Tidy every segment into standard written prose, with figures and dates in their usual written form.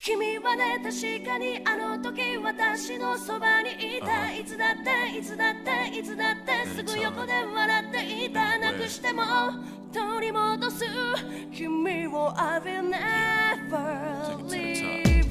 君はね確かにあの時私のそばにいたいつだっていつだっていつだってすぐ横で笑っていたなくしても取り戻す君を I will never leave you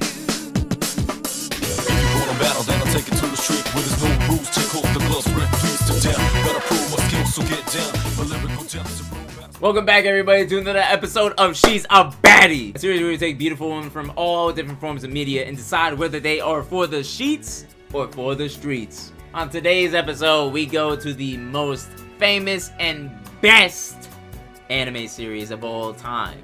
Battle, then I'll take it to the street where there's no rules. Take off the gloves, break dreams to down. Gotta prove my skills, so get down. A lyrical depth. Welcome back, everybody, to another episode of She's a Baddie, a series where we take beautiful women from all different forms of media and decide whether they are for the sheets or for the streets. On today's episode, we go to the most famous and best anime series of all time.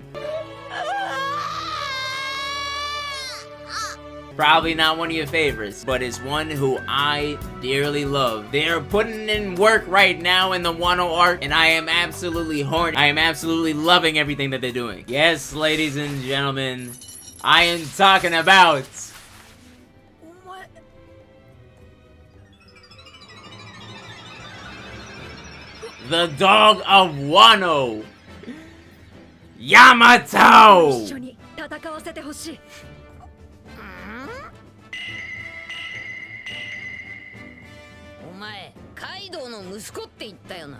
Probably not one of your favorites, but it's one who I dearly love. They are putting in work right now in the Wano arc, and I am absolutely horny. I am absolutely loving everything that they're doing. Yes, ladies and gentlemen, I am talking about... What? The dog of Wano! Yamato! 一緒に戦わせてほしい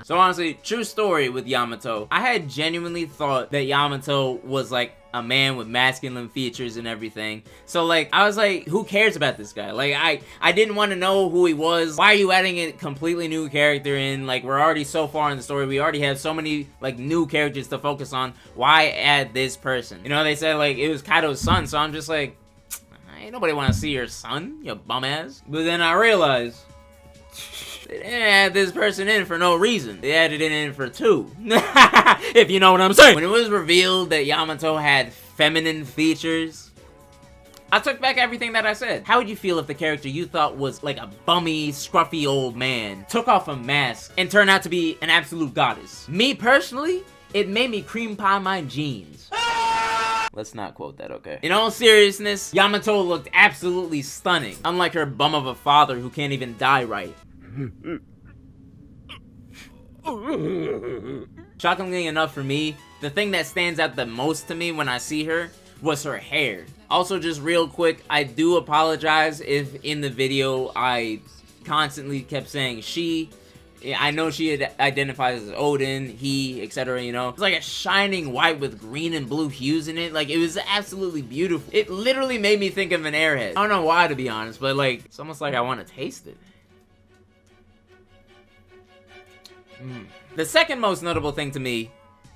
So honestly, true story with Yamato. I had genuinely thought that Yamato was like a man with masculine features and everything. So like, I was like, who cares about this guy? Like, I didn't want to know who he was. Why are you adding a completely new character in? Like, we're already so far in the story. We already have so many like new characters to focus on. Why add this person? You know, they said like it was Kaido's son. So I'm just like, ain't nobody want to see your son, you bum ass. But then I realized, they didn't add this person in for no reason. They added it in for two. If you know what I'm saying. When it was revealed that Yamato had feminine features, I took back everything that I said. How would you feel if the character you thought was like a bummy, scruffy old man took off a mask and turned out to be an absolute goddess? Me personally, it made me cream pie my jeans. Let's not quote that, okay? In all seriousness, Yamato looked absolutely stunning. Unlike her bum of a father who can't even die right. Shockingly enough for me, the thing that stands out the most to me when I see her was her hair. Also, just real quick, I do apologize if in the video I constantly kept saying she. I know she identifies as Odin, he, etc, you know. It's like a shining white with green and blue hues in it. Like, it was absolutely beautiful. It literally made me think of an airhead. I don't know why, to be honest, but like, it's almost like I want to taste it. The second most notable thing to me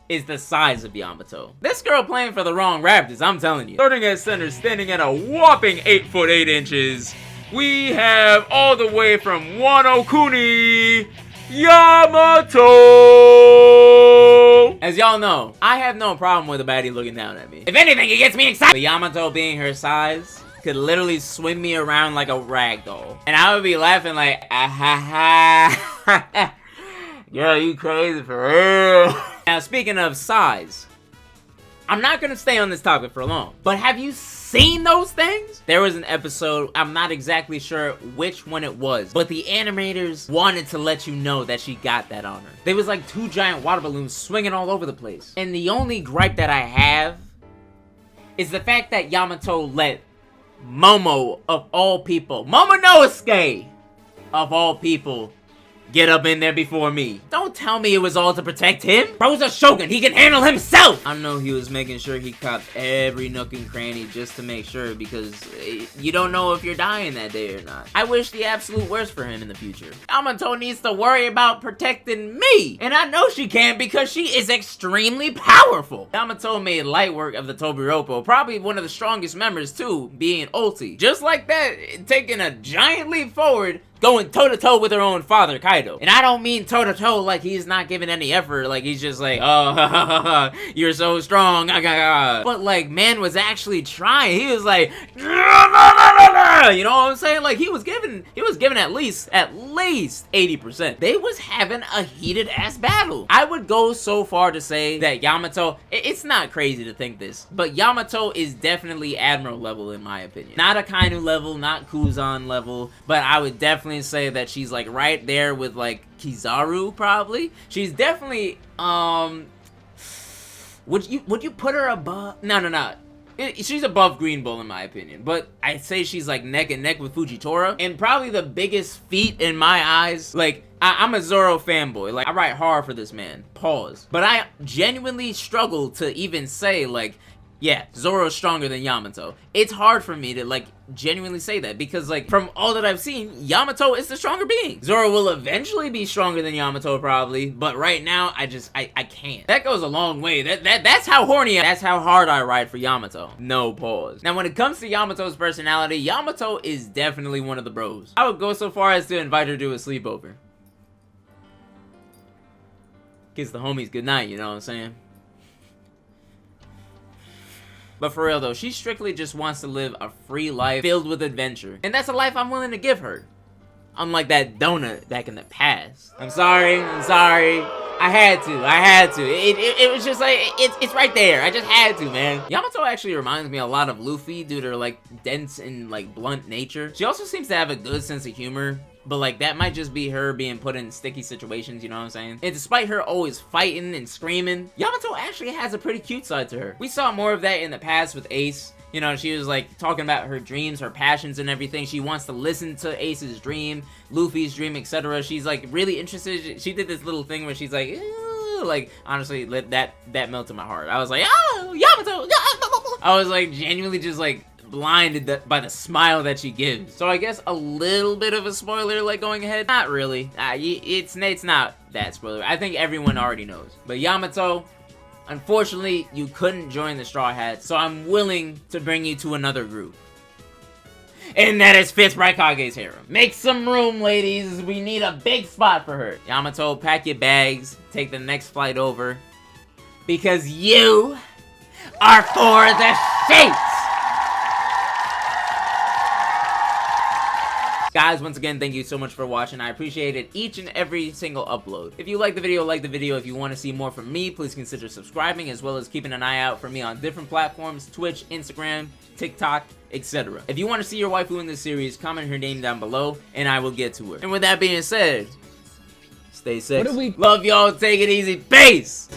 is the size of Yamato. This girl playing for the wrong Raptors, I'm telling you. Starting at center, standing at a whopping 8 foot 8 inches, we have all the way from Wano Kuni, Yamato! As y'all know, I have no problem with a baddie looking down at me. If anything, it gets me excited. But Yamato being her size could literally swing me around like a rag doll. And I would be laughing like, ah ha ha. Yo, you crazy for real. Now, speaking of size, I'm not gonna stay on this topic for long, but have you seen those things? There was an episode, I'm not exactly sure which one it was, but the animators wanted to let you know that she got that on her. There was like 2 giant water balloons swinging all over the place. And the only gripe that I have is the fact that Yamato let Momo, of all people, Momonosuke, of all people, get up in there before me. Don't tell me it was all to protect him. Bro's a shogun. He can handle himself. I know he was making sure he copped every nook and cranny just to make sure, because you don't know if you're dying that day or not. I wish the absolute worst for him in the future. Yamato needs to worry about protecting me. And I know she can, because she is extremely powerful. Yamato made light work of the Tobiroppo. Probably one of the strongest members too, being ulti. Just like that, taking a giant leap forward, going toe-to-toe with her own father, Kaido. And I don't mean toe-to-toe like he's not giving any effort, like he's just like, oh, you're so strong, but like, man was actually trying. He was like, you know what I'm saying? Like, he was giving at least 80%. They was having a heated ass battle. I would go so far to say that Yamato, it's not crazy to think this, but Yamato is definitely Admiral level in my opinion. Not Akainu level, not Kuzan level, but I would definitely say that she's like right there with like Kizaru probably. She's definitely would you put her above? No. She's above Green Bull in my opinion, but I'd say she's like neck and neck with Fujitora. And probably the biggest feat in my eyes, like, I'm a Zoro fanboy. Like, I write hard for this man. Pause. But I genuinely struggle to even say, like, yeah, Zoro's stronger than Yamato. It's hard for me to, like, genuinely say that because, like, from all that I've seen, Yamato is the stronger being. Zoro will eventually be stronger than Yamato probably, but right now, I can't. That goes a long way. That's how horny that's how hard I ride for Yamato. No pause. Now, when it comes to Yamato's personality, Yamato is definitely one of the bros. I would go so far as to invite her to a sleepover. Kiss the homies goodnight, you know what I'm saying? But for real though, she strictly just wants to live a free life filled with adventure. And that's a life I'm willing to give her. Unlike that donut back in the past. I'm sorry. I had to. It was just like, it's right there. I just had to, man. Yamato actually reminds me a lot of Luffy due to her, like, dense and, like, blunt nature. She also seems to have a good sense of humor. But, like, that might just be her being put in sticky situations, you know what I'm saying? And despite her always fighting and screaming, Yamato actually has a pretty cute side to her. We saw more of that in the past with Ace. You know, she was, like, talking about her dreams, her passions, and everything. She wants to listen to Ace's dream, Luffy's dream, etc. She's, like, really interested. She did this little thing where she's like, ew. Like, honestly, that melted my heart. I was like, oh, Yamato! I was, like, genuinely just, like, blinded by the smile that she gives. So I guess a little bit of a spoiler, like, going ahead. Not really. It's not that spoiler. I think everyone already knows. But Yamato, unfortunately, you couldn't join the Straw Hats, so I'm willing to bring you to another group. And that is Fifth Raikage's harem. Make some room, ladies. We need a big spot for her. Yamato, pack your bags. Take the next flight over. Because you are for the Fates! Guys, once again, thank you so much for watching. I appreciate it each and every single upload. If you like the video, like the video. If you want to see more from me, please consider subscribing, as well as keeping an eye out for me on different platforms, Twitch, Instagram, TikTok, etc. If you want to see your waifu in this series, comment her name down below, and I will get to her. And with that being said, stay sexy. Love y'all, take it easy, peace!